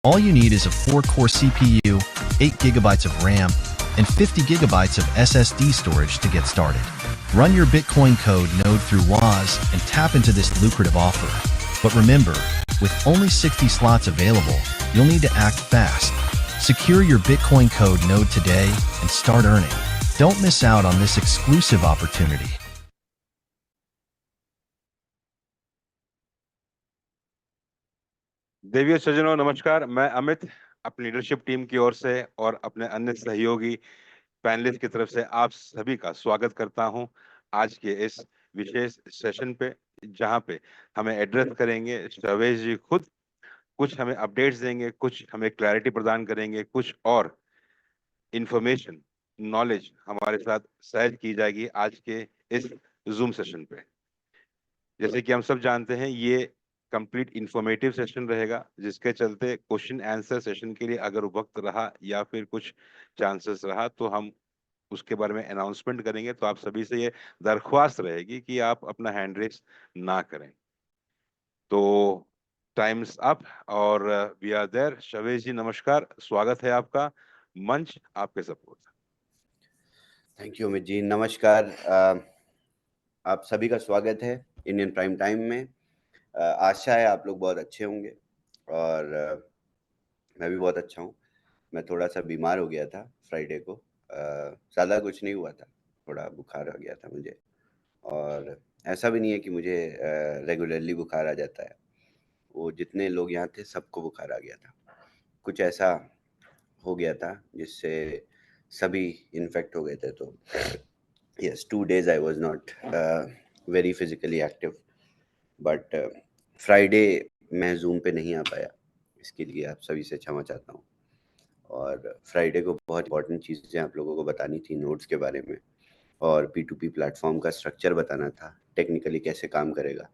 All you need is a 4-core CPU, 8 gigabytes of RAM, and 50 gigabytes of SSD storage to get started. Run your Bitcoin code node through Woz and tap into this lucrative offer. But remember, with only 60 slots available, you'll need to act fast. Secure your Bitcoin code node today and start earning. Don't miss out on this exclusive opportunity. देवियों सज्जनों नमस्कार। मैं अमित अपनी leadership team की ओर से और अपने अन्य सहयोगी पैनलिस्ट की तरफ से आप सभी का स्वागत करता हूं आज के इस विशेष सेशन पे, जहां पे हमें एड्रेस करेंगे शवेश जी खुद। कुछ हमें अपडेट्स देंगे, कुछ हमें क्लैरिटी प्रदान करेंगे, कुछ और इंफॉर्मेशन नॉलेज हमारे साथ शेयर की जाएगी आज के इस जूम सेशन पे। जैसे कि हम सब जानते हैं, ये कंप्लीट इंफॉर्मेटिव सेशन रहेगा, जिसके चलते क्वेश्चन आंसर सेशन के लिए अगर वक्त रहा या फिर कुछ चांसेस रहा तो हम उसके बारे में अनाउंसमेंट करेंगे। तो आप सभी से ये दरख्वास्त रहेगी कि आप अपना हैंड रेस ना करें। तो टाइम्स अप और वी आर देयर। शवेश जी नमस्कार, स्वागत है आपका, मंच आपके support. Thank you Amit ji, नमस्कार। आप सभी का स्वागत है इंडियन प्राइम टाइम में। आशा है आप लोग बहुत अच्छे होंगे और मैं भी बहुत अच्छा हूँ। मैं थोड़ा सा बीमार हो गया था फ्राइडे को। ज़्यादा कुछ नहीं हुआ था, थोड़ा बुखार आ गया था मुझे, और ऐसा भी नहीं है कि मुझे रेगुलरली बुखार आ जाता है। वो जितने लोग यहाँ थे सबको बुखार आ गया था, कुछ ऐसा हो गया था जिससे सभी इन्फेक्ट हो गए थे। तो yes, 2 days I was not very physically active, but Friday मैं जूम पे नहीं आ पाया, इसके लिए आप सभी से क्षमा चाहता हूँ। और फ्राइडे को बहुत इंपॉर्टेंट चीज़ें आप लोगों को बतानी थी नोट्स के बारे में, और P2P प्लेटफॉर्म का स्ट्रक्चर बताना था, टेक्निकली कैसे काम करेगा।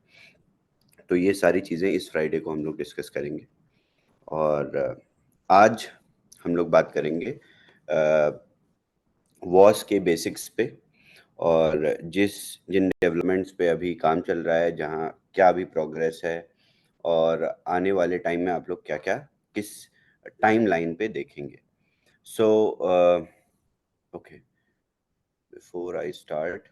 तो ये सारी चीज़ें इस फ्राइडे को हम लोग डिस्कस करेंगे। और आज हम लोग बात करेंगे वॉस के बेसिक्स पे, और जिन डेवलपमेंट्स पे अभी काम चल रहा है, जहाँ क्या अभी प्रोग्रेस है, और आने वाले टाइम में आप लोग क्या क्या किस टाइम लाइन पे देखेंगे। So okay, before I start,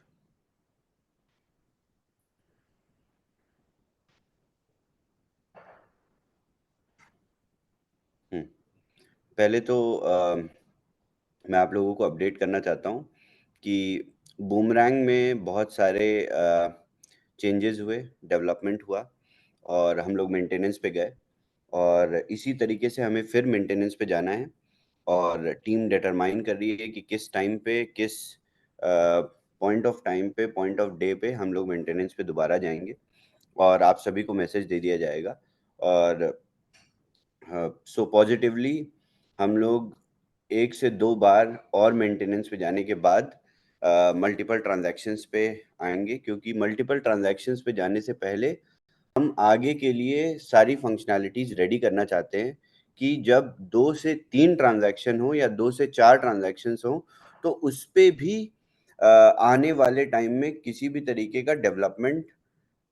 पहले तो मैं आप लोगों को अपडेट करना चाहता हूँ कि बूमरैंग में बहुत सारे चेंजेस हुए, डेवलपमेंट हुआ, और हम लोग मेंटेनेंस पे गए, और इसी तरीके से हमें फिर मेंटेनेंस पे जाना है। और टीम डिटरमाइन कर रही है कि किस टाइम पे, किस पॉइंट ऑफ टाइम पे, पॉइंट ऑफ डे पे हम लोग मेंटेनेंस पे दोबारा जाएंगे, और आप सभी को मैसेज दे दिया जाएगा। और सो पॉजिटिवली हम लोग 1 से 2 बार और मेंटेनेंस पे जाने के बाद मल्टीपल ट्रांजैक्शंस पे आएंगे, क्योंकि मल्टीपल ट्रांजैक्शंस पे जाने से पहले हम आगे के लिए सारी फंक्शनैलिटीज़ रेडी करना चाहते हैं कि जब 2 से 3 ट्रांजैक्शन हो या 2 से 4 ट्रांजैक्शंस हो, तो उस पे भी आने वाले टाइम में किसी भी तरीके का डेवलपमेंट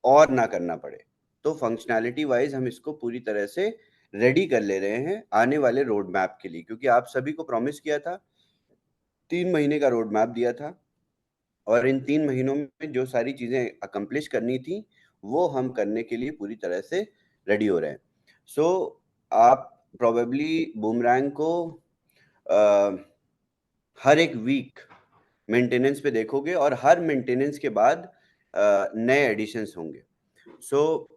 और ना करना पड़े। तो फंक्शनैलिटी वाइज हम इसको पूरी तरह से रेडी कर ले रहे हैं आने वाले रोड मैप के लिए, क्योंकि आप सभी को प्रॉमिस किया था, 3 महीने का रोड मैप दिया था, और इन 3 महीनों में जो सारी चीज़ें अकम्प्लिश करनी थी वो हम करने के लिए पूरी तरह से रेडी हो रहे हैं। सो आप प्रोबेबली बूमरैंग को हर एक वीक मेंटेनेंस पे देखोगे, और हर मेंटेनेंस के बाद नए एडिशंस होंगे। सो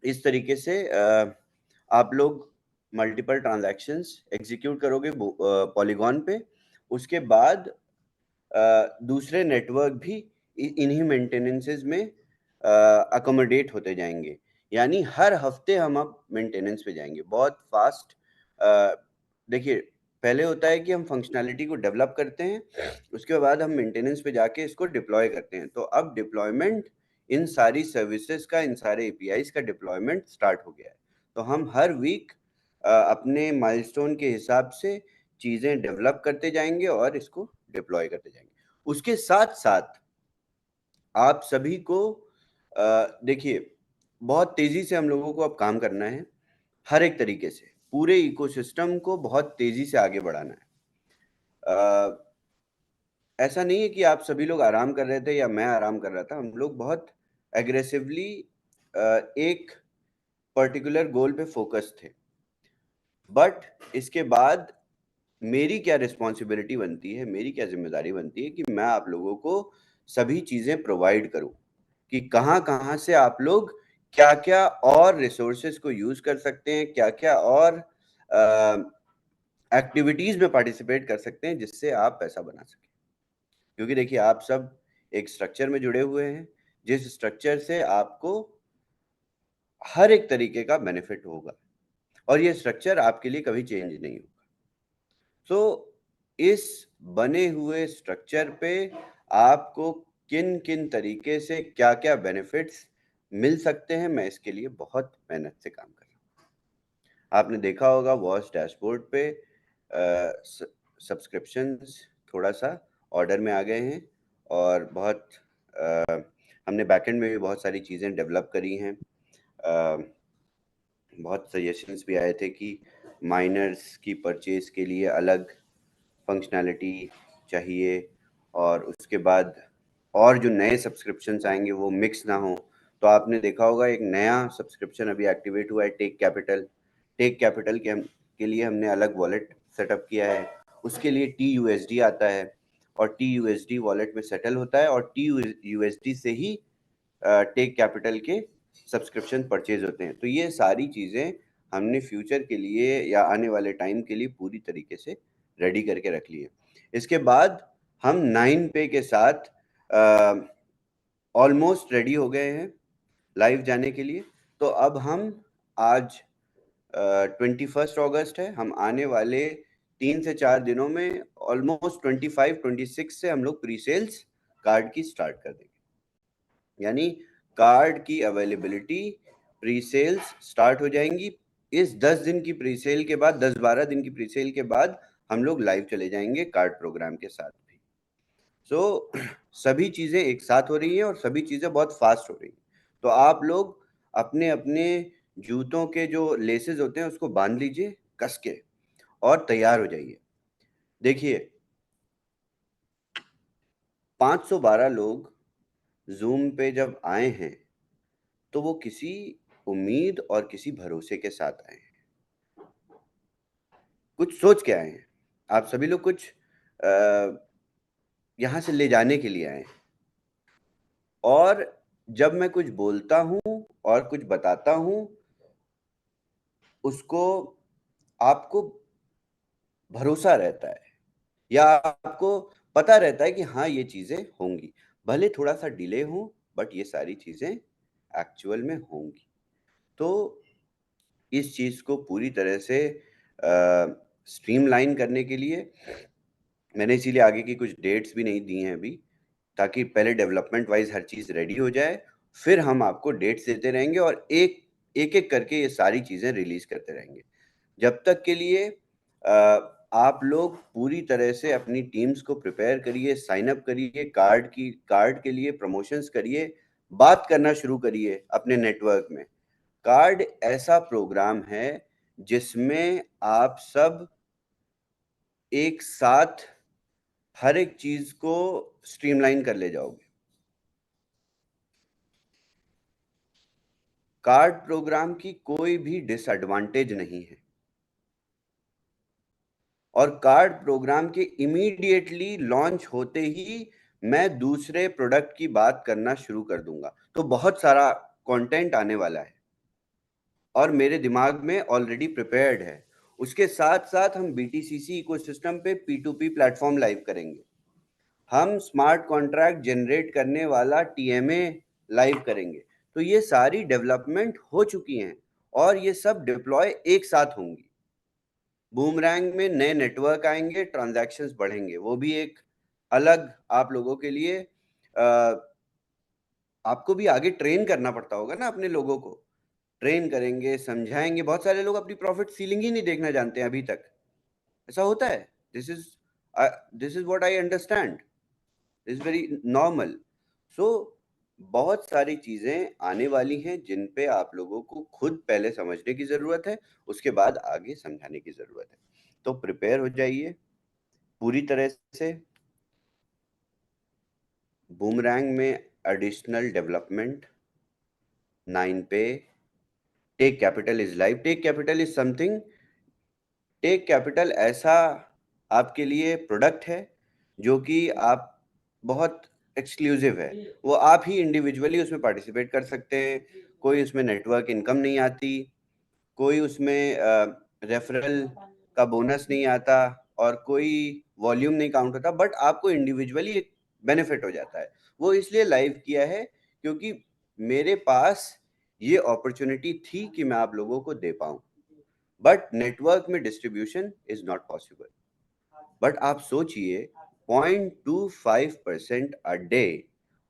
इस तरीके से आप लोग मल्टीपल ट्रांजैक्शंस एग्जीक्यूट करोगे पॉलीगॉन पे। उसके बाद दूसरे नेटवर्क भी इन्हीं मेंटेनेंसेस में अकोमोडेट होते जाएंगे, यानी हर हफ्ते हम अब मेंटेनेंस पे जाएंगे बहुत फास्ट। देखिए, पहले होता है कि हम फंक्शनैलिटी को डेवलप करते हैं, उसके बाद हम मेंटेनेंस पे जाके इसको डिप्लॉय करते हैं। तो अब डिप्लॉयमेंट, इन सारी सर्विसेज का, इन सारे एपीआईज का डिप्लॉयमेंट स्टार्ट हो गया है। तो हम हर वीक अपने माइलस्टोन के हिसाब से चीज़ें डेवलप करते जाएंगे और इसको डिप्लॉय करते जाएंगे। उसके साथ साथ आप सभी को देखिए, बहुत तेज़ी से हम लोगों को अब काम करना है, हर एक तरीके से पूरे इकोसिस्टम को बहुत तेजी से आगे बढ़ाना है। ऐसा नहीं है कि आप सभी लोग आराम कर रहे थे या मैं आराम कर रहा था, हम लोग बहुत एग्रेसिवली एक पर्टिकुलर गोल पे फोकस थे। बट इसके बाद मेरी क्या रिस्पॉन्सिबिलिटी बनती है, मेरी क्या जिम्मेदारी बनती है कि मैं आप लोगों को सभी चीजें प्रोवाइड करूं कि कहाँ कहाँ से आप लोग क्या क्या और रिसोर्सेज को यूज कर सकते हैं, क्या क्या और एक्टिविटीज में पार्टिसिपेट कर सकते हैं जिससे आप पैसा बना सकें। क्योंकि देखिए, आप सब एक स्ट्रक्चर में जुड़े हुए हैं, जिस स्ट्रक्चर से आपको हर एक तरीके का बेनिफिट होगा और ये स्ट्रक्चर आपके लिए कभी चेंज नहीं होगा। तो इस बने हुए स्ट्रक्चर पे आपको किन किन तरीके से क्या क्या बेनिफिट्स मिल सकते हैं, मैं इसके लिए बहुत मेहनत से काम कर रहा हूँ। आपने देखा होगा वॉच डैशबोर्ड पे सब्सक्रिप्शंस थोड़ा सा ऑर्डर में आ गए हैं और बहुत हमने बैकएंड में भी बहुत सारी चीज़ें डेवलप करी हैं। बहुत सजेशंस भी आए थे कि माइनर्स की परचेज के लिए अलग फंक्शनैलिटी चाहिए और उसके बाद और जो नए सब्सक्रिप्शंस आएंगे वो मिक्स ना हो। तो आपने देखा होगा एक नया सब्सक्रिप्शन अभी एक्टिवेट हुआ है, टेक कैपिटल। टेक कैपिटल के लिए हमने अलग वॉलेट सेटअप किया है। उसके लिए TUSD आता है और TUSD वॉलेट में सेटल होता है और TUSD से ही टेक कैपिटल के सब्सक्रिप्शन परचेज होते हैं। तो ये सारी चीज़ें हमने फ्यूचर के लिए या आने वाले टाइम के लिए पूरी तरीके से रेडी करके रख ली है। इसके बाद हम 9पे के साथ ऑलमोस्ट रेडी हो गए हैं लाइव जाने के लिए। तो अब हम आज 21 अगस्त है, हम आने वाले 3 से 4 दिनों में ऑलमोस्ट 25-26 से हम लोग प्री सेल्स कार्ड की स्टार्ट कर देंगे। यानी कार्ड की अवेलेबिलिटी प्री सेल्स स्टार्ट हो जाएंगी। इस 10 दिन की प्री सेल के बाद, 10-12 दिन की प्री सेल के बाद हम लोग लाइव चले जाएंगे कार्ड प्रोग्राम के साथ भी। सो सभी चीज़ें एक साथ हो रही हैं और सभी चीज़ें बहुत फास्ट हो रही हैं। तो आप लोग अपने अपने जूतों के जो लेसेस होते हैं उसको बांध लीजिए कस के और तैयार हो जाइए। देखिए, 512 लोग जूम पे जब आए हैं तो वो किसी उम्मीद और किसी भरोसे के साथ आए हैं, कुछ सोच के आए हैं। आप सभी लोग कुछ यहाँ से ले जाने के लिए आए हैं। और जब मैं कुछ बोलता हूँ और कुछ बताता हूँ, उसको आपको भरोसा रहता है या आपको पता रहता है कि हाँ ये चीज़ें होंगी, भले थोड़ा सा डिले हो बट ये सारी चीज़ें एक्चुअल में होंगी। तो इस चीज़ को पूरी तरह से स्ट्रीमलाइन करने के लिए मैंने इसीलिए आगे की कुछ डेट्स भी नहीं दी हैं अभी, ताकि पहले डेवलपमेंट वाइज हर चीज़ रेडी हो जाए, फिर हम आपको डेट्स देते रहेंगे और एक एक करके ये सारी चीज़ें रिलीज करते रहेंगे। जब तक के लिए आप लोग पूरी तरह से अपनी टीम्स को प्रिपेयर करिए, साइन अप करिए, कार्ड के लिए प्रमोशंस करिए, बात करना शुरू करिए अपने नेटवर्क में। कार्ड ऐसा प्रोग्राम है जिसमें आप सब एक साथ हर एक चीज को स्ट्रीमलाइन कर ले जाओगे। कार्ड प्रोग्राम की कोई भी डिसएडवांटेज नहीं है और कार्ड प्रोग्राम के इमीडिएटली लॉन्च होते ही मैं दूसरे प्रोडक्ट की बात करना शुरू कर दूंगा। तो बहुत सारा कंटेंट आने वाला है और मेरे दिमाग में ऑलरेडी प्रिपेयर्ड है। उसके साथ साथ हम BTCC इकोसिस्टम पे P2P प्लेटफॉर्म लाइव करेंगे। हम स्मार्ट कॉन्ट्रैक्ट जनरेट करने वाला TMA लाइव करेंगे। तो ये सारी डेवलपमेंट हो चुकी हैं और ये सब डिप्लॉय एक साथ होंगी। बूमरैंग में नए नेटवर्क आएंगे, ट्रांजैक्शंस बढ़ेंगे, वो भी एक अलग आप लोगों के लिए आपको भी आगे ट्रेन करना पड़ता होगा ना, अपने लोगों को ट्रेन करेंगे, समझाएंगे। बहुत सारे लोग अपनी प्रॉफिट सीलिंग ही नहीं देखना जानते हैं अभी तक। ऐसा होता है। This is what I understand, is very normal. So बहुत सारी चीजें आने वाली हैं जिन पे आप लोगों को खुद पहले समझने की जरूरत है, उसके बाद आगे समझाने की जरूरत है। तो प्रिपेयर हो जाइए पूरी तरह से। बूमरैंग में एडिशनल डेवलपमेंट 9 पे tech capital is live. Tech capital is something, tech capital ऐसा आपके लिए प्रोडक्ट है जो कि आप बहुत एक्सक्लूसिव है, वो आप ही इंडिविजुअली उसमें पार्टिसिपेट कर सकते हैं। कोई उसमें नेटवर्क इनकम नहीं आती, कोई उसमें रेफरल का बोनस नहीं आता और कोई वॉल्यूम नहीं काउंट होता, बट आपको इंडिविजुअली एक बेनिफिट हो जाता है। वो इसलिए लाइव किया है क्योंकि मेरे पास ये अपॉर्चुनिटी थी कि मैं आप लोगों को दे पाऊं, बट नेटवर्क में distribution is not possible. But आप सोचिए 0.25% a day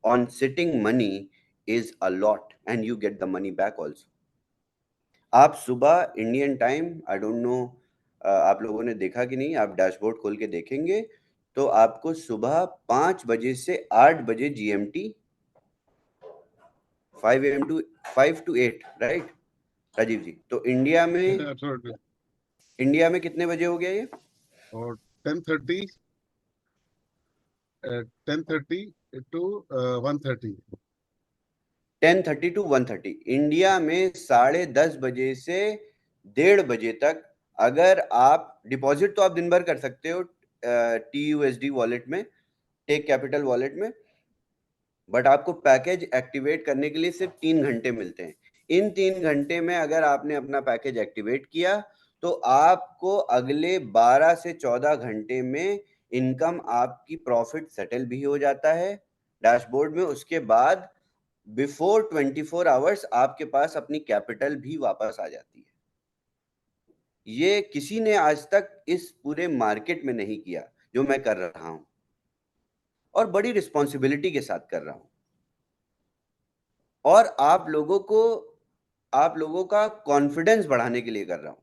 on sitting money is a lot and you get the money back also. आप सुबह Indian time, I don't know आप लोगों ने देखा कि नहीं, आप डैशबोर्ड खोल के देखेंगे तो आपको सुबह 5 बजे से 8 बजे GMT, 5 to 8, राइट राजीव जी? तो इंडिया में कितने बजे हो गया ये? और 10:30 to 1:30। 10:30 to 1:30 इंडिया में 10:30 बजे से 1:30 बजे तक। अगर आप डिपॉजिट तो आप दिन भर कर सकते हो TUSD वॉलेट में, टेक कैपिटल वॉलेट में, बट आपको पैकेज एक्टिवेट करने के लिए सिर्फ 3 घंटे मिलते हैं। इन 3 घंटे में अगर आपने अपना पैकेज एक्टिवेट किया तो आपको अगले 12 से 14 घंटे में इनकम, आपकी प्रॉफिट सेटल भी हो जाता है डैशबोर्ड में। उसके बाद बिफोर 24 आवर्स आपके पास अपनी कैपिटल भी वापस आ जाती है। ये किसी ने आज तक इस पूरे मार्केट में नहीं किया जो मैं कर रहा हूं, और बड़ी रिस्पॉन्सिबिलिटी के साथ कर रहा हूं। और आप लोगों का कॉन्फिडेंस बढ़ाने के लिए कर रहा हूं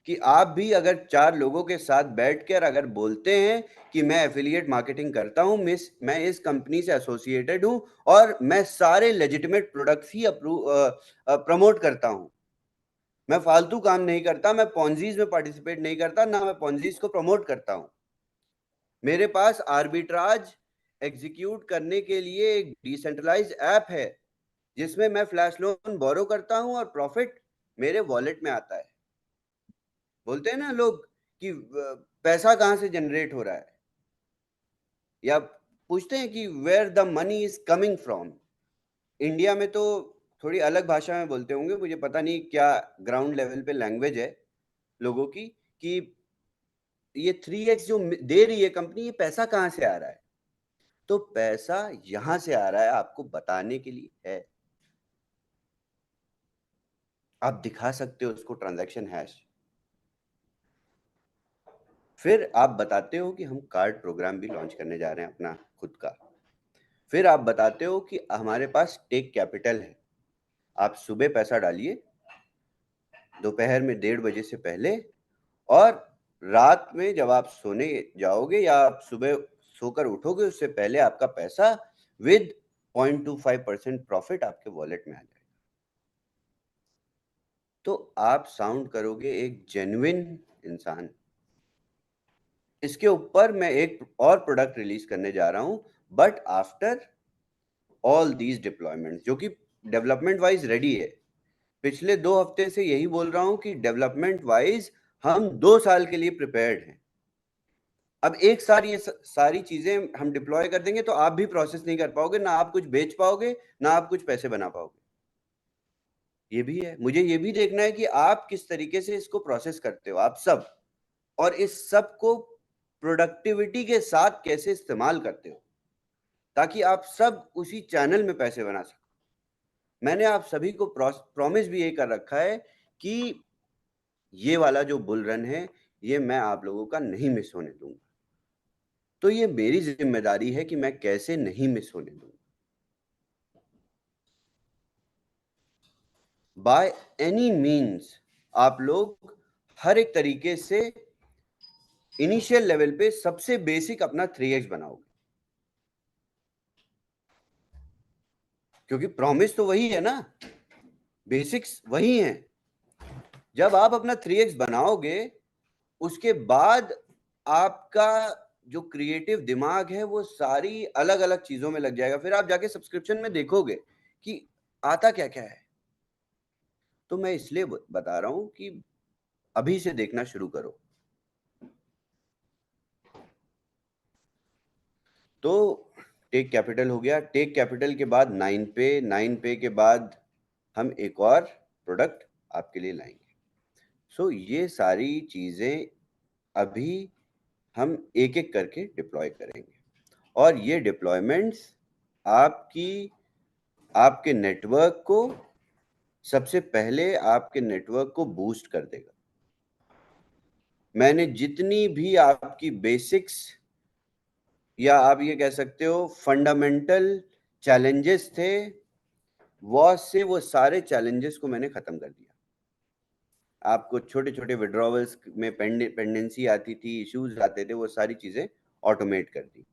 कि आप भी अगर 4 लोगों के साथ बैठकर अगर बोलते हैं कि मैं एफिलिएट मार्केटिंग करता हूं, मैं इस कंपनी से एसोसिएटेड हूं और मैं सारे लेजिटिमेट प्रोडक्ट्स ही प्रमोट करता हूं, मैं फालतू काम नहीं करता, मैं पॉन्जीज में पार्टिसिपेट नहीं करता, ना मैं पॉन्जीज को प्रमोट करता हूं, मेरे पास आर्बिट्राज एग्जीक्यूट करने के लिए एक डिसेंट्रलाइज ऐप है जिसमें मैं फ्लैश लोन बोरो करता हूं और प्रॉफिट मेरे वॉलेट में आता है। बोलते हैं ना लोग कि पैसा कहां से जनरेट हो रहा है, या पूछते हैं कि where the money is coming from. India में तो थोड़ी अलग भाषा में बोलते होंगे, मुझे पता नहीं क्या ग्राउंड लेवल पे लैंग्वेज है लोगों की, कि ये 3x जो दे रही है कंपनी, ये पैसा कहां से आ रहा है? तो पैसा यहां से आ रहा है, आपको बताने के लिए है। आप दिखा सकते हो उसको ट्रांजैक्शन हैश, फिर आप बताते हो कि हम कार्ड प्रोग्राम भी लॉन्च करने जा रहे हैं अपना खुद का, फिर आप बताते हो कि हमारे पास टेक कैपिटल है। आप सुबह पैसा डालिए दोपहर में 1:30 बजे से पहले, और रात में जब आप सोने जाओगे या आप सुबह सोकर उठोगे उससे पहले आपका पैसा विद 0.25% प्रॉफिट आपके वॉलेट में आ जाएगा। तो आप साउंड करोगे एक जेन्युइन इंसान। इसके ऊपर मैं एक और प्रोडक्ट रिलीज करने जा रहा हूं, but after all these deployment, जो कि डेवलपमेंट वाइज रेडी है। पिछले 2 हफ्ते से यही बोल रहा हूं कि डेवलपमेंट वाइज हम 2 साल के लिए प्रिपेयर्ड हैं। अब एक साथ ये सारी चीजें हम डिप्लॉय कर देंगे तो आप भी प्रोसेस नहीं कर पाओगे, ना आप कुछ बेच पाओगे, ना आप कुछ पैसे बना पाओगे। ये भी है, मुझे ये भी देखना है कि आप किस तरीके से इसको प्रोसेस करते हो आप सब, और इस सब को प्रोडक्टिविटी के साथ कैसे इस्तेमाल करते हो, ताकि आप सब उसी चैनल में पैसे बना सको। मैंने आप सभी को प्रॉमिस भी ये कर रखा है कि ये वाला जो बुल रन है ये मैं आप लोगों का नहीं मिस होने दूंगा। तो ये मेरी जिम्मेदारी है कि मैं कैसे नहीं मिस होने दूंगा। बाय एनी मीन्स आप लोग हर एक तरीके से इनिशियल लेवल पे सबसे बेसिक अपना 3x बनाओगे। क्योंकि प्रॉमिस तो वही है ना, बेसिक्स वही हैं। जब आप अपना 3x बनाओगे, उसके बाद आपका जो क्रिएटिव दिमाग है वो सारी अलग अलग चीजों में लग जाएगा। फिर आप जाके सब्सक्रिप्शन में देखोगे कि आता क्या क्या है। तो मैं इसलिए बता रहा हूं कि अभी से देखना शुरू करो। तो टेक कैपिटल हो गया। टेक कैपिटल के बाद 9पे के बाद हम एक और प्रोडक्ट आपके लिए लाएंगे। सो ये सारी चीजें अभी हम एक एक करके डिप्लॉय करेंगे, और ये डिप्लॉयमेंट्स आपके नेटवर्क को, सबसे पहले आपके नेटवर्क को बूस्ट कर देगा। मैंने जितनी भी आपकी बेसिक्स, या आप ये कह सकते हो फंडामेंटल चैलेंजेस थे, वो सारे चैलेंजेस को मैंने खत्म कर दिया। आपको छोटे छोटे विड्रॉवल्स में पेंडेंसी आती थी, इश्यूज आते थे, वो सारी चीजें ऑटोमेट कर दी,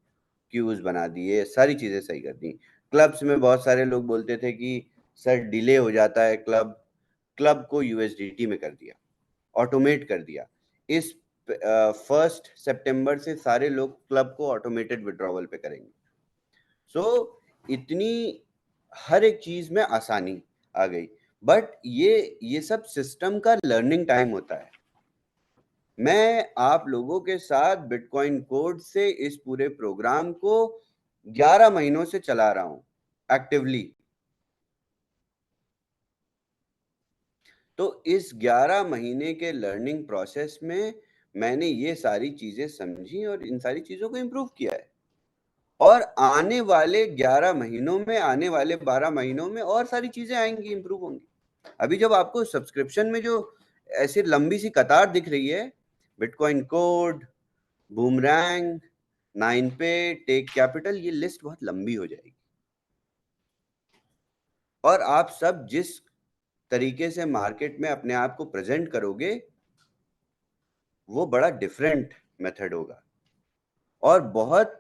क्यूज बना दिए, सारी चीजें सही कर दी। क्लब्स में बहुत सारे लोग बोलते थे कि सर डिले हो जाता है, क्लब को यूएसडीटी में कर दिया, ऑटोमेट कर दिया। इस 1 सितंबर से सारे लोग क्लब को ऑटोमेटेड विड्रॉवल पे करेंगे। सो इतनी हर एक चीज में आसानी आ गई। बट ये सब सिस्टम का लर्निंग टाइम होता है। मैं आप लोगों के साथ बिटकॉइन कोड से इस पूरे प्रोग्राम को 11 महीनों से चला रहा हूं एक्टिवली। तो इस 11 महीने के लर्निंग प्रोसेस में मैंने ये सारी चीजें समझी और इन सारी चीजों को इम्प्रूव किया है। और आने वाले 11 महीनों में, आने वाले 12 महीनों में और सारी चीजें आएंगी, इम्प्रूव होंगी। अभी जब आपको सब्सक्रिप्शन में जो ऐसी लंबी सी कतार दिख रही है, बिटकॉइन कोड, बूमरैंग, 9पे, टेक कैपिटल, ये लिस्ट बहुत लंबी हो जाएगी। और आप सब जिस तरीके से मार्केट में अपने आप को प्रेजेंट करोगे, वो बड़ा डिफरेंट मेथड होगा। और बहुत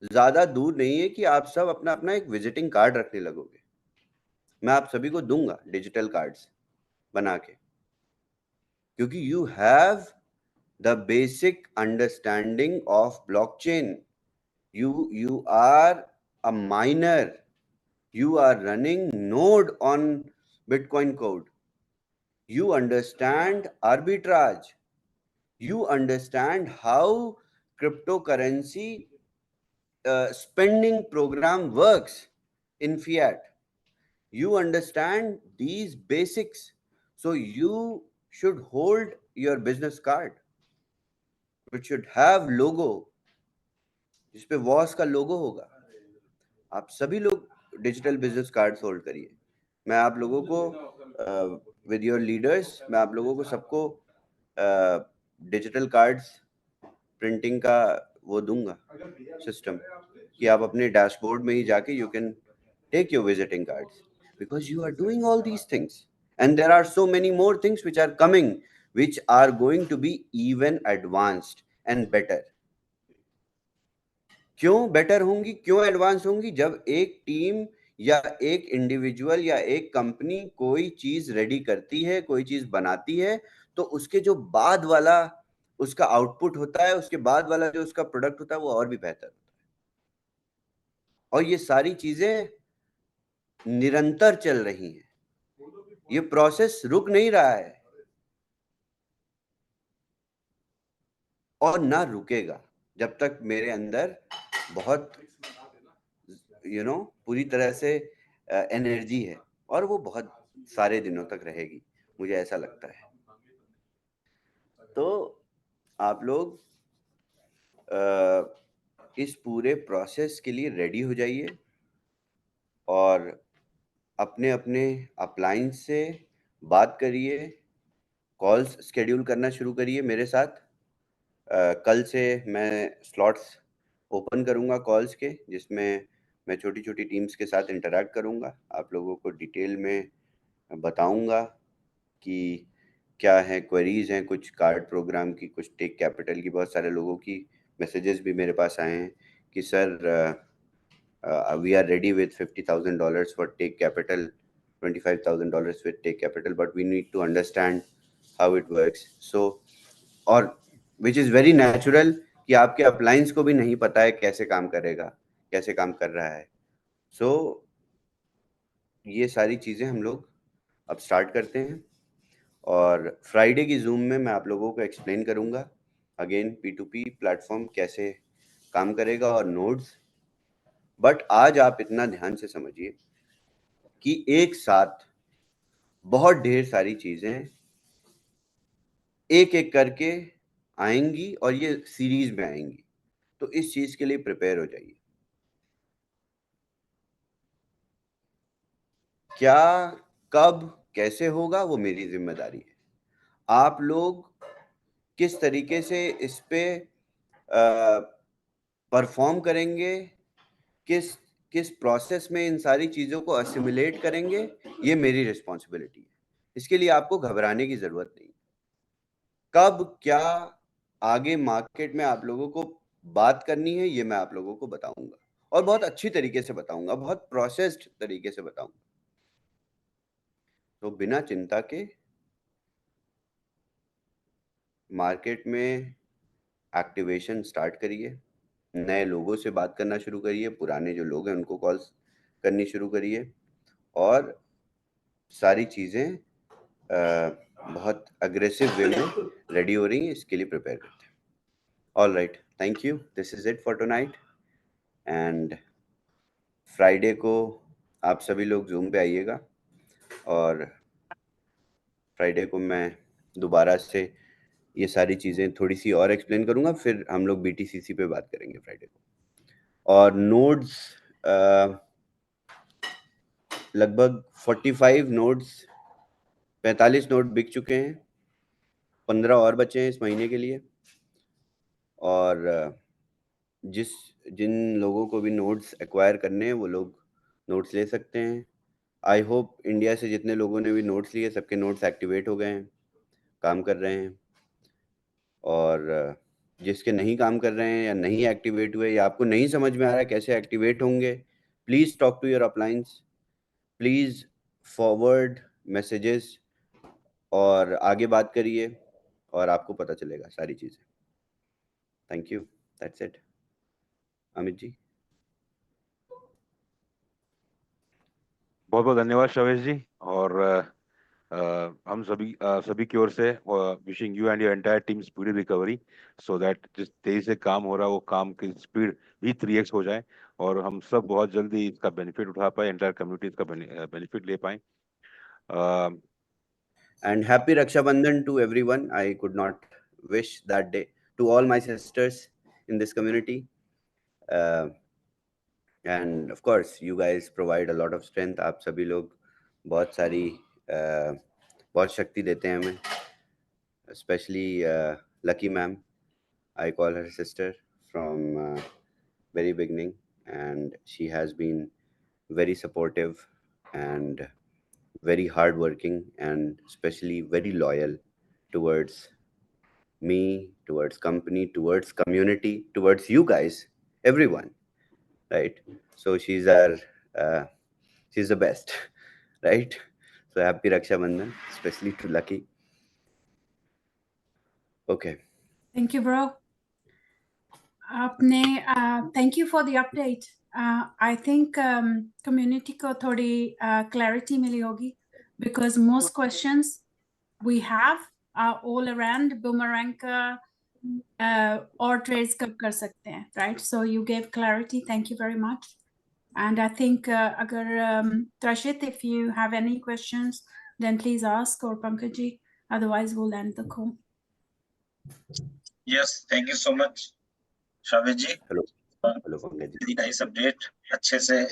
ज्यादा दूर नहीं है कि आप सब अपना अपना एक विजिटिंग कार्ड रखने लगोगे। मैं आप सभी को दूंगा डिजिटल कार्ड्स बना के, क्योंकि you have the basic understanding of blockchain. You are a miner. You are running node on Bitcoin code. You understand arbitrage. You understand how cryptocurrency spending program works in fiat. You understand these basics. So you should hold your business card, which should have logo, जिसपे was का लोगो होगा। आप सभी लोग digital business cards hold करिए। मैं आप लोगों को विद योर लीडर्स, मैं आप लोगों को सबको डिजिटल कार्ड्स प्रिंटिंग का वो दूंगा सिस्टम, कि आप अपने डैशबोर्ड में ही जाके you can take your visiting cards, because you are doing all these things and there are so many more things which are coming, which are going to be even advanced and better. क्यों better होंगी, क्यों advance होंगी? जब एक team या एक individual या एक कंपनी कोई चीज रेडी करती है, कोई चीज बनाती है, तो उसके जो बाद वाला उसका आउटपुट होता है, उसके बाद वाला जो उसका प्रोडक्ट होता है, वो और भी बेहतर होता है। और ये सारी चीजें निरंतर चल रही हैं, ये प्रोसेस रुक नहीं रहा है और ना रुकेगा जब तक मेरे अंदर बहुत पूरी तरह से एनर्जी है, और वो बहुत सारे दिनों तक रहेगी, मुझे ऐसा लगता है। तो आप लोग इस पूरे प्रोसेस के लिए रेडी हो जाइए और अपने अपने अप्लायंस से बात करिए, कॉल्स शेड्यूल करना शुरू करिए मेरे साथ। कल से मैं स्लॉट्स ओपन करूंगा कॉल्स के, जिसमें मैं छोटी छोटी टीम्स के साथ इंटरैक्ट करूंगा, आप लोगों को डिटेल में बताऊंगा कि क्या है, क्वेरीज हैं कुछ कार्ड प्रोग्राम की, कुछ टेक कैपिटल की। बहुत सारे लोगों की मैसेजेस भी मेरे पास आए हैं कि sir We are ready with $50,000 for take capital, $25,000 with take capital, but we need to understand how it works. So, और which is very natural कि आपके appliance को भी नहीं पता है कैसे काम करेगा, कैसे काम कर रहा है. So, ये सारी चीजें हम लोग अब स्टार्ट करते हैं और फ्राइडे की जूम में मैं आप लोगों को एक्सप्लेन करूंगा अगेन P2P प्लेटफॉर्म कैसे काम करेगा और नोड्स. बट आज आप इतना ध्यान से समझिए कि एक साथ बहुत ढेर सारी चीजें एक एक करके आएंगी और ये सीरीज में आएंगी, तो इस चीज के लिए प्रिपेयर हो जाइए. क्या कब कैसे होगा वो मेरी जिम्मेदारी है. आप लोग किस तरीके से इस पे परफॉर्म करेंगे, किस किस प्रोसेस में इन सारी चीजों को असिमुलेट करेंगे, ये मेरी रिस्पॉन्सिबिलिटी है. इसके लिए आपको घबराने की जरूरत नहीं. कब क्या आगे मार्केट में आप लोगों को बात करनी है ये मैं आप लोगों को बताऊंगा और बहुत अच्छी तरीके से बताऊंगा, बहुत प्रोसेस्ड तरीके से बताऊंगा. तो बिना चिंता के मार्केट में एक्टिवेशन स्टार्ट करिए, नए लोगों से बात करना शुरू करिए, पुराने जो लोग हैं उनको कॉल्स करनी शुरू करिए और सारी चीज़ें बहुत अग्रेसिव वे में रेडी हो रही हैं. इसके लिए प्रिपेयर करते हैं. All right, thank you. This is it for tonight. And Friday को आप सभी लोग जूम पे आइएगा और फ्राइडे को मैं दोबारा से ये सारी चीज़ें थोड़ी सी और एक्सप्लेन करूँगा. फिर हम लोग BTCC पे बात करेंगे फ्राइडे को. और नोड्स लगभग 45 नोड्स 45 नोड बिक चुके हैं, 15 और बचे हैं इस महीने के लिए. और जिन लोगों को भी नोड्स एक्वायर करने हैं वो लोग नोड्स ले सकते हैं. आई होप इंडिया से जितने लोगों ने भी नोट्स लिए सबके नोट्स एक्टिवेट हो गए हैं, काम कर रहे हैं. और जिसके नहीं काम कर रहे हैं या नहीं एक्टिवेट हुए या आपको नहीं समझ में आ रहा है कैसे एक्टिवेट होंगे, please talk to your appliance, please forward messages और आगे बात करिए और आपको पता चलेगा सारी चीज़ें. Thank you. That's it. Amit ji. बहुत बहुत धन्यवाद शवेश जी. और हम सभी की ओर से wishing you and your entire team speedy recovery, so that जिस तेजी से काम हो रहा है वो काम की स्पीड भी 3x हो जाए और हम सब बहुत जल्दी इसका बेनिफिट उठा पाए, एंटायर कम्युनिटी इसका बेनिफिट ले पाए. And happy Raksha Bandhan to everyone. I could not wish that day to all my sisters in this community. And of course, you guys provide a lot of strength. आप सभी लोग बहुत सारी बहुत शक्ति देते हैं हमें. Especially Lucky ma'am. I call her sister from very beginning, and she has been very supportive and very hardworking and especially very loyal towards me, towards company, towards community, towards you guys, everyone, right? So she's the best, right? So happy Raksha Bandhan, especially to Lucky. Okay. Thank you, bro. आपने thank you for the update. I think community को थोड़ी clarity मिली होगी because most questions we have are all around boomerang का और trades कब कर सकते हैं, right? So you gave clarity. Thank you very much. And I think अगर Trashit, if you have any questions, then please ask, or Pankaj, otherwise we'll end the call. Yes, thank you so much, Shaved ji. Hello. Hello, Pankaj. Very nice update, अच्छे से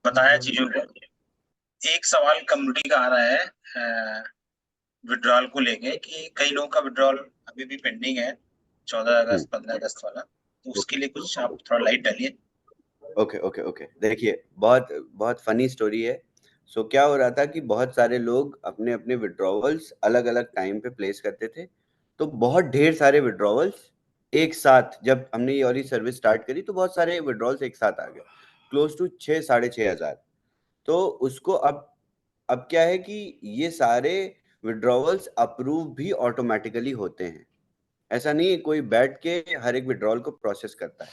बताया चीजों को. एक सवाल community का आ रहा है विड्रॉल को लेके कि कई लोगों का विड्रॉल अभी भी पेंडिंग है 14 अगस्त 15 अगस्त वाला, तो उसके लिए कुछ आप थोड़ा लाइट डालिए. ओके. देखिए, बहुत फनी स्टोरी है. सो क्या हो रहा था कि बहुत सारे लोग अपने अपने विड्रॉवल्स अलग अलग टाइम पे प्लेस करते थे, तो बहुत ढेर सारे विड्रॉवल्स एक साथ, जब हमने ये वाली सर्विस स्टार्ट करी तो बहुत सारे विड्रॉल्स एक साथ आ गए. Close to 6,500। तो उसको अब क्या है कि ये सारे विड्रॉवल्स अप्रूव भी ऑटोमेटिकली होते हैं। ऐसा नहीं है कोई बैठ के हर एक विड्रॉल को प्रोसेस करता है।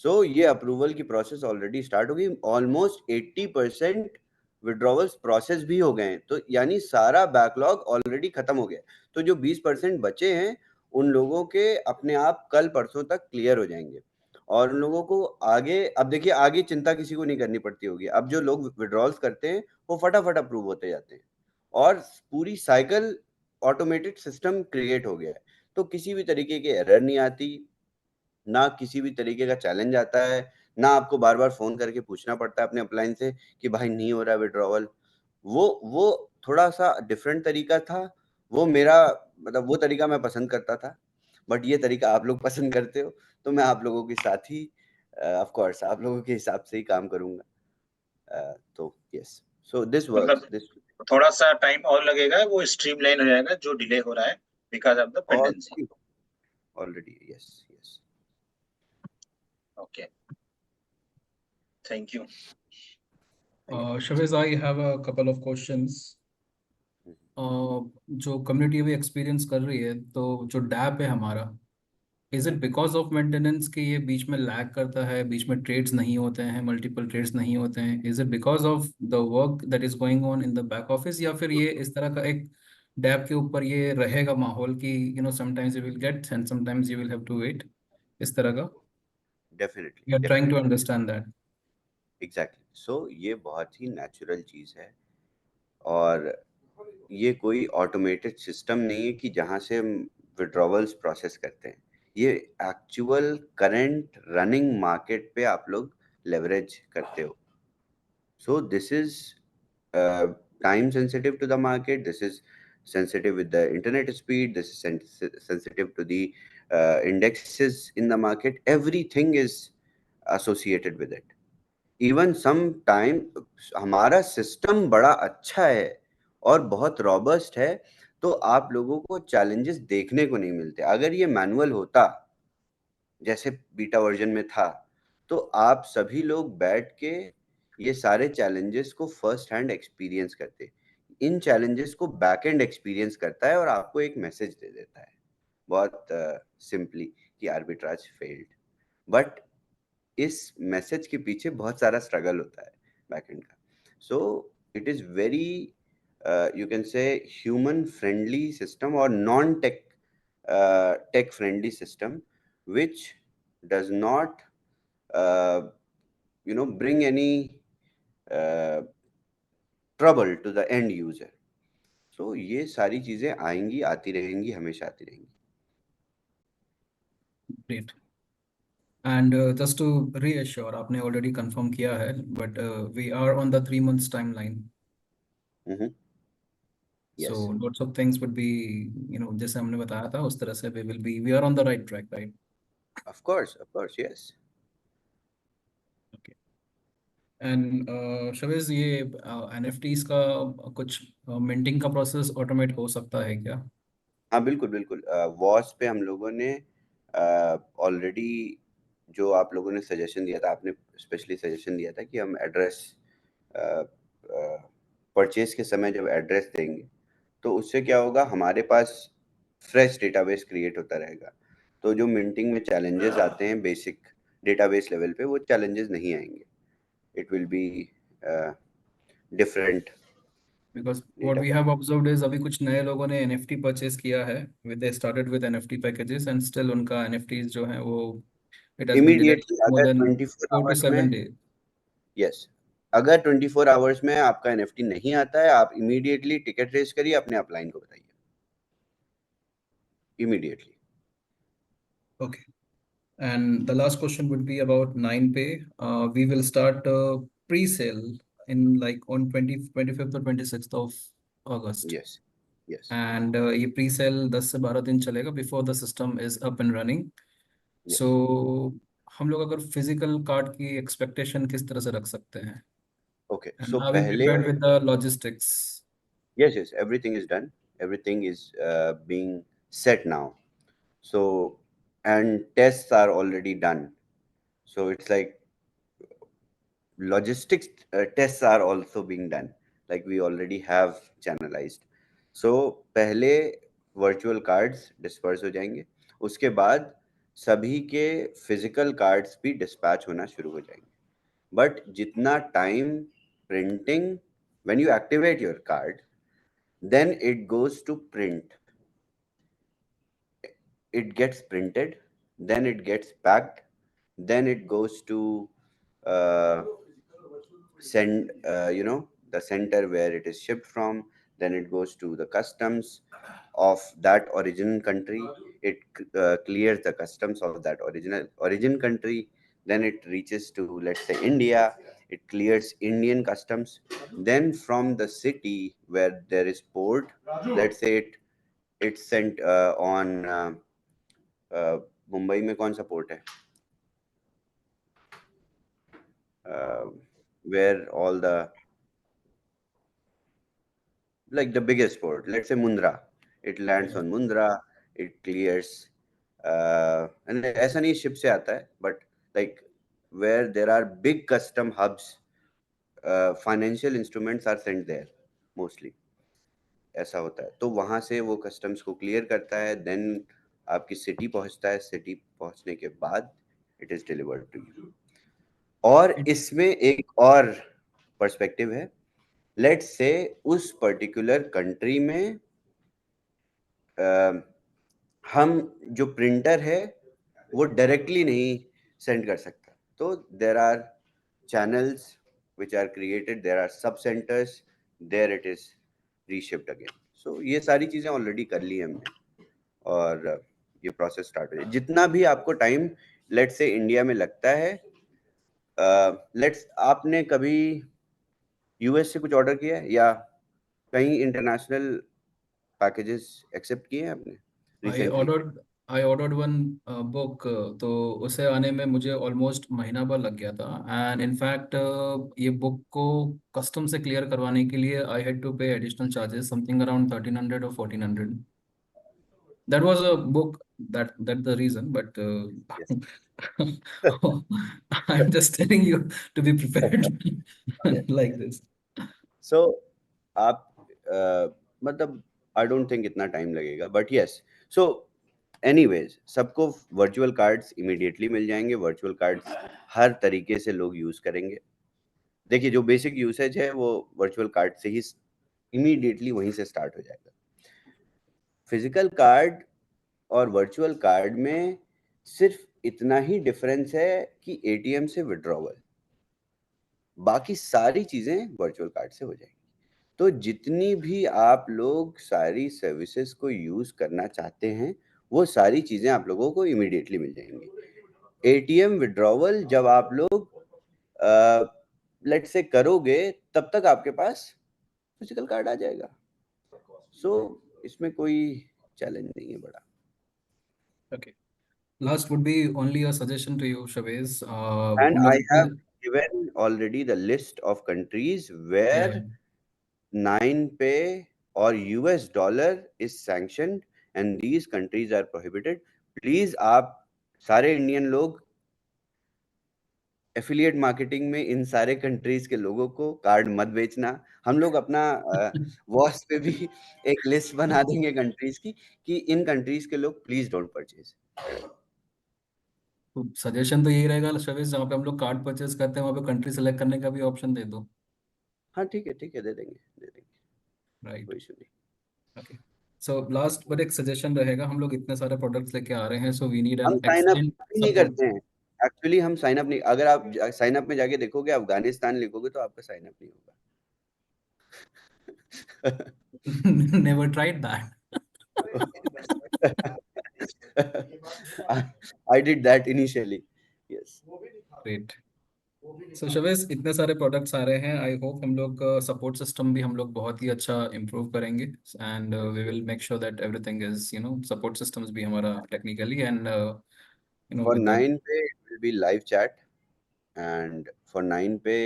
सो ये अप्रूवल की प्रोसेस ऑलरेडी स्टार्ट हो गई। ऑलमोस्ट 80% विड्रॉवल्स प्रोसेस भी हो गए हैं, तो यानी सारा बैकलॉग ऑलरेडी खत्म हो गया। तो जो 20% बचे हैं उन लोगों के अपने आप कल परसों तक क्लियर हो जाएंगे। और उन लोगों को आगे, अब देखिए आगे चिंता किसी को नहीं करनी पड़ती होगी। अब जो लोग विड्रॉल्स करते हैं वो फटाफट अप्रूव होते जाते हैं और पूरी साइकिल ऑटोमेटेड सिस्टम क्रिएट हो गया है। तो किसी भी तरीके की एरर नहीं आती, ना किसी भी तरीके का चैलेंज आता है, ना आपको बार बार फोन करके पूछना पड़ता है अपने अपलाइन से कि भाई नहीं हो रहा विड्रॉवल। वो थोड़ा सा डिफरेंट तरीका था। वो मेरा मतलब वो तरीका मैं पसंद करता था, बट ये तरीका आप लोग पसंद करते हो तो मैं आप लोगों के साथ ही ऑफ कोर्स आप लोगों के हिसाब से ही काम करूंगा। तो यस, सो दिस वर्क्स, मतलब दिस थोड़ा सा टाइम और लगेगा, वो स्ट्रीमलाइन हो जाएगा जो डिले हो रहा है because of the pendency. Already yes yes. Okay, thank you. Shavez, I have a couple of questions. जो कम्युनिटी अभी एक्सपीरियंस कर रही है, तो जो डैप है हमारा, is it because of maintenance के ये बीच में लैग करता है, बीच में ट्रेड्स नहीं होते हैं, मल्टीपल ट्रेड्स नहीं होते हैं? Is it because of the work that is going on in the back office, या फिर ये इस तरह का एक डैप के ऊपर ये रहेगा माहौल कि sometimes you will get and sometimes you will have to wait, इस तरह का? Definitely you are trying to understand that. Exactly. So ये बहुत ही नेचुरल चीज है और ये कोई ऑटोमेटेड सिस्टम नहीं है कि जहां से हम विड्रॉवल्स प्रोसेस करते हैं। ये एक्चुअल करंट रनिंग मार्केट पे आप लोग लेवरेज करते हो। So this is time sensitive to the market, this is sensitive with the internet speed, this is sensitive to the indexes in the market. Everything is associated with it. Even some time हमारा system बड़ा अच्छा है और बहुत robust है, तो आप लोगों को चैलेंजेस देखने को नहीं मिलते। अगर ये मैनुअल होता जैसे बीटा वर्जन में था, तो आप सभी लोग बैठ के ये सारे चैलेंजेस को फर्स्ट हैंड एक्सपीरियंस करते। इन चैलेंजेस को बैक एंड एक्सपीरियंस करता है और आपको एक मैसेज दे देता है बहुत सिंपली कि आर्बिट्राज फेल्ड। बट इस मैसेज के पीछे बहुत सारा स्ट्रगल होता है बैकएंड का। So it is very you can say human friendly system और non tech tech friendly system which does not bring any trouble to the end user. So ये सारी चीजें आएंगी, आती रहेंगी, हमेशा आती रहेंगी। Great. And just to reassure, आपने ऑलरेडी कंफर्म किया है, but we are on the 3 months timeline. Yes. So lots of things would be, जैसे हमने बताया था उस तरह से we are on the right track, right? Of course, yes. Okay. And Shavez, ये NFTs का कुछ मिंटिंग का प्रोसेस ऑटोमेट हो सकता है क्या? हाँ बिल्कुल। वॉस पे हम लोगों ने ऑलरेडी जो आप लोगों ने सजेशन दिया था, आपने स्पेशली सजेशन दिया था कि हम एड्रेस परचेज के समय जब एड्रेस देंगे तो उससे क्या होगा, हमारे पास फ्रेश डेटाबेस क्रिएट होता रहेगा। तो जो मिंटिंग में चैलेंजेस आते हैं बेसिक डेटाबेस लेवल पे, वो चैलेंजेस नहीं आएंगे। It will be different. Because what we have observed is अभी कुछ नए लोगों ने NFT परचेज किया है, they started with NFT packages and still उनका NFTs जो है वो it has been delayed immediately more अगर than 24 4 to आवर्स 7 में, days. यस, अगर 24 आवर्स में आपका एनएफटी नहीं आता है, आप इमीडिएटली टिकट रेज करिए, अपने अपलाइन को बताइए immediately. Okay. And the last question would be about 9pay. We will start pre-sale in like on 25th or 26th of August. Yes yes And ये pre-sale 10 से 12 दिन चलेगा before the system is up and running. Yes. So हम लोग अगर physical card की expectation किस तरह से रख सकते हैं? Okay. And so are we पहले prepared with the logistics? yes, everything is done, everything is being set now. So and tests are already done, so it's like logistics tests are also being done, like we already have channelized. So पहले virtual cards disperse हो जाएंगे, उसके बाद सभी के physical cards भी dispatch होना शुरू हो जाएंगे. But जितना time printing, when you activate your card, then it goes to print. It gets printed, then it gets packed, then it goes to send, the center where it is shipped from, then it goes to the customs of that origin country. It clears the customs of that origin country, then it reaches to, let's say, India. It clears Indian customs. Then from the city where there is port, let's say it's sent on Mumbai में कौन सा port है, where all the, like the biggest port, let's say Mundra, it lands on Mundra, it clears, and ऐसा नहीं ship से आता है, but like where there are big custom hubs, financial instruments are sent there mostly, ऐसा होता है. तो वहां से वो customs को clear करता है, then आपकी city पहुंचता है, city पहुंचने के बाद it is delivered to you. और इसमें एक और पर्सपेक्टिव है. लेट्स से उस पर्टिकुलर कंट्री में हम जो प्रिंटर है वो डायरेक्टली नहीं सेंड कर सकता, तो there are channels which are created, there are sub centres, there it is reshipped again. So ये सारी चीजें ऑलरेडी कर ली हमने और ये प्रोसेस स्टार्ट हो जाए. जितना भी आपको टाइम लेट्स से इंडिया में लगता है, आपने कभी यूएस से कुछ ऑर्डर किया है या कहीं इंटरनेशनल पैकेजेस एक्सेप्ट किए हैं आपने recently? I ordered one book, तो उसे आने में मुझे ऑलमोस्ट महीना भर लग गया था. एंड इनफैक्ट ये बुक को कस्टम से क्लियर करवाने के लिए आई हैड टू पे additional charges, something around 1300 or 1400. That was a book, that's the reason, but I'm just telling you to be prepared like this. So आप मतलब I don't think इतना time लगेगा, but yes. So anyways, सबको virtual cards immediately मिल जाएंगे. Virtual cards हर तरीके से लोग use करेंगे. देखिए जो बेसिक यूसेज है वो वर्चुअल कार्ड से ही इमीडिएटली वहीं से स्टार्ट हो जाएगा. फिजिकल कार्ड और वर्चुअल कार्ड में सिर्फ इतना ही डिफरेंस है कि एटीएम से विड्रॉवल, बाकी सारी चीजें वर्चुअल कार्ड से हो जाएंगी. तो जितनी भी आप लोग सारी सर्विसेज को यूज करना चाहते हैं वो सारी चीजें आप लोगों को इमीडिएटली मिल जाएंगी. एटीएम विड्रॉवल जब आप लोग लेट्स से करोगे तब तक आपके पास फिजिकल कार्ड आ जाएगा. सो इसमें कोई चैलेंज नहीं है बड़ा. Okay. Last would be only a suggestion to you, Shabez. And I have given already the list of countries where 9Pay or US dollar is sanctioned and these countries are prohibited. Please आप सारे Indian लोग affiliate marketing में इन सारे countries के लोगों को card मत बेचना. हम लोग अपना वॉच पे भी एक लिस्ट बना देंगे कंट्रीज की कि इन कंट्रीज के लोग प्लीज डोंट परचेज. सजेशन तो यही रहेगा शवेश, जहाँ पे हम लोग कार्ड परचेज करते हैं वहाँ पे कंट्री सेलेक्ट करने का भी ऑप्शन दे दो. हाँ ठीक है दे देंगे. राइट, कोई इशू नहीं. ओके. सो लास्ट बट एक सजेशन रहेगा, हम लोग इतने सारे प्रोडक्ट्स लेके आ रहे हैं, सो वी नीड हम एन साइन अप एक्सटेंड नहीं सपोर्ट. करते हैं एक्चुअली. हम साइन अप नहीं, अगर आप साइन अप में जाके देखोगे अफगानिस्तान लिखोगे तो आपका साइन अप नहीं होगा. Never tried that. I did that initially. Yes. Great. So शवेश, इतने सारे प्रोडक्ट्स आ रहे हैं, आई होप हम लोग सपोर्ट सिस्टम भी हम लोग बहुत ही अच्छा इम्प्रूव करेंगे. And we will make sure that everything is support systems भी हमारा technically and For 9Pay it will be live chat, and for 9Pay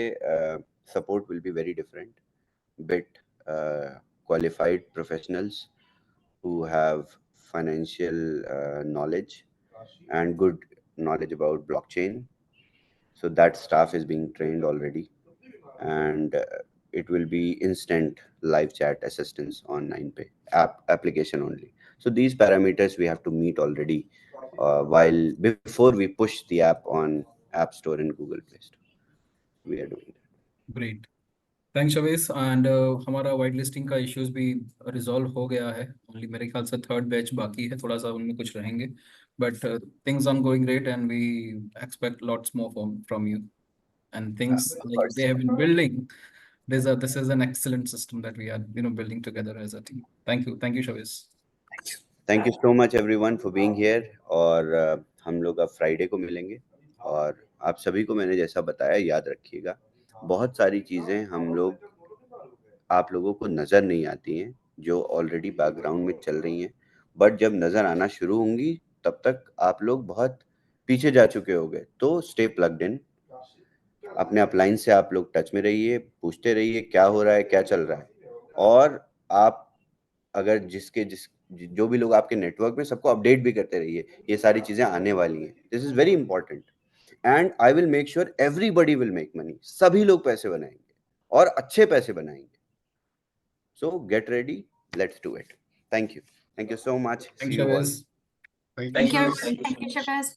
support will be very different. Bit qualified professionals who have financial knowledge and good knowledge about blockchain. So that staff is being trained already, and it will be instant live chat assistance on 9pay application only. So these parameters we have to meet already before we push the app on App Store and Google Play Store. We are doing that. Great. Thanks Shavesh and हमारा white listing का issues भी resolve हो गया है. Only मेरे ख्याल से third batch बाकी है, थोड़ा सा उनमें कुछ रहेंगे, but things are going great and we expect lots more from you and things like they have been building. This is an excellent system that we are building together as a team. Thank you शवेश. Thank you so much everyone for being here. और हम लोग अब Friday को मिलेंगे, और आप सभी को मैंने जैसा बताया याद रखिएगा, बहुत सारी चीजें आप लोगों को नजर नहीं आती हैं जो ऑलरेडी बैकग्राउंड में चल रही हैं, बट जब नजर आना शुरू होंगी तब तक आप लोग बहुत पीछे जा चुके होंगे. तो स्टे प्लग्ड इन, अपने अपलाइन से आप लोग टच में रहिए, पूछते रहिए क्या हो रहा है, क्या चल रहा है, और आप अगर जो भी लोग आपके नेटवर्क में, सबको अपडेट भी करते रहिए. ये सारी चीजें आने वाली हैं. This is very important and I will make sure everybody will make money. सभी लोग पैसे बनाएंगे और अच्छे पैसे बनाएंगे. सो get ready, let's do it. Thank you so much. Thank you शवेश. Thank Thank you. you. Thank you, Shabazz.